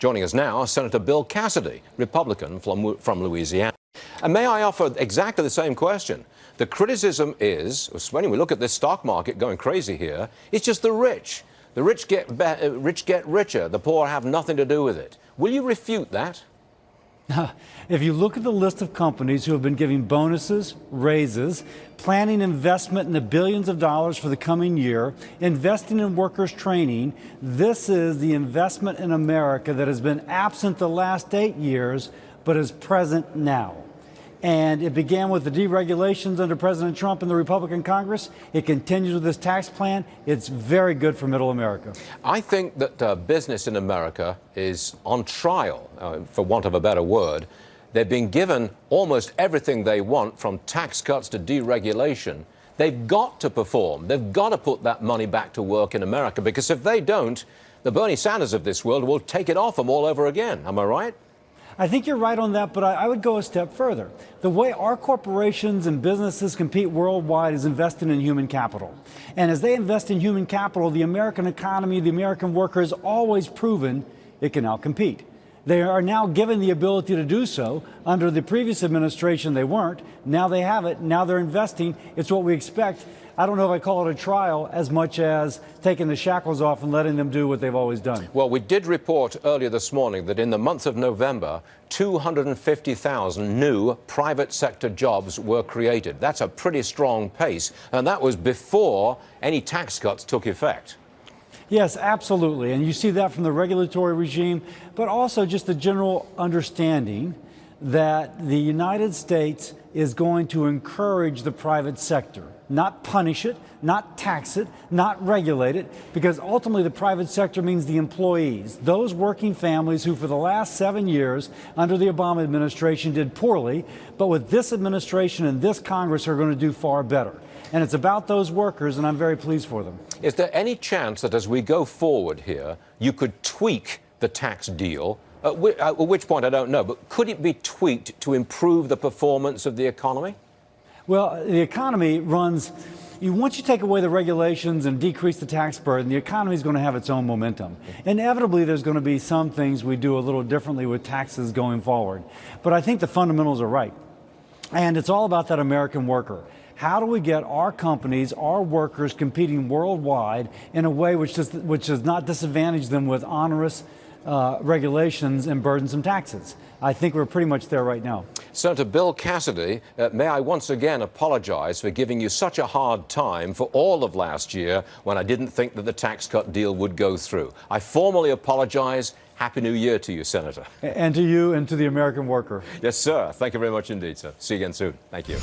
Joining us now, Senator Bill Cassidy, Republican from Louisiana. And may I offer exactly the same question? The criticism is, when we look at this stock market going crazy here, it's just the rich. The rich get richer. The poor have nothing to do with it. Will you refute that? If you look at the list of companies who have been giving bonuses, raises, planning investment in the billions of dollars for the coming year, investing in workers' training, this is the investment in America that has been absent the last 8 years, but is present now. And it began with the deregulations under President Trump and the Republican Congress. It continues with this tax plan. It's very good for middle America. I think that business in America is on trial, for want of a better word. They're being given almost everything they want, from tax cuts to deregulation. They've got to perform. They've got to put that money back to work in America, because if they don't, the Bernie Sanders of this world will take it off them all over again. Am I right? I think you're right on that, but I would go a step further. The way our corporations and businesses compete worldwide is investing in human capital. And as they invest in human capital, the American economy, the American worker has always proven it can outcompete. They are now given the ability to do so. Under the previous administration, they weren't. Now they have it. Now they're investing. It's what we expect. I don't know if I call it a trial as much as taking the shackles off and letting them do what they've always done. Well, we did report earlier this morning that in the month of November, 250,000 new private sector jobs were created. That's a pretty strong pace, and that was before any tax cuts took effect. Yes, absolutely. And you see that from the regulatory regime, but also just the general understanding that the United States is going to encourage the private sector, not punish it, not tax it, not regulate it, because ultimately the private sector means the employees, those working families who for the last 7 years under the Obama administration did poorly, but with this administration and this Congress are going to do far better. And it's about those workers, and I'm very pleased for them. Is there any chance that as we go forward here, you could tweak the tax deal? At which point, I don't know, but could it be tweaked to improve the performance of the economy? Well, the economy runs, once you take away the regulations and decrease the tax burden, the economy is going to have its own momentum. Inevitably, there's going to be some things we do a little differently with taxes going forward. But I think the fundamentals are right. And it's all about that American worker. How do we get our companies, our workers competing worldwide in a way which does not disadvantage them with onerous regulations and burdensome taxes? I think we're pretty much there right now. Senator Bill Cassidy, may I once again apologize for giving you such a hard time for all of last year when I didn't think that the tax cut deal would go through. I formally apologize. Happy New Year to you, Senator. And to you and to the American worker. Yes, sir. Thank you very much indeed, sir. See you again soon. Thank you.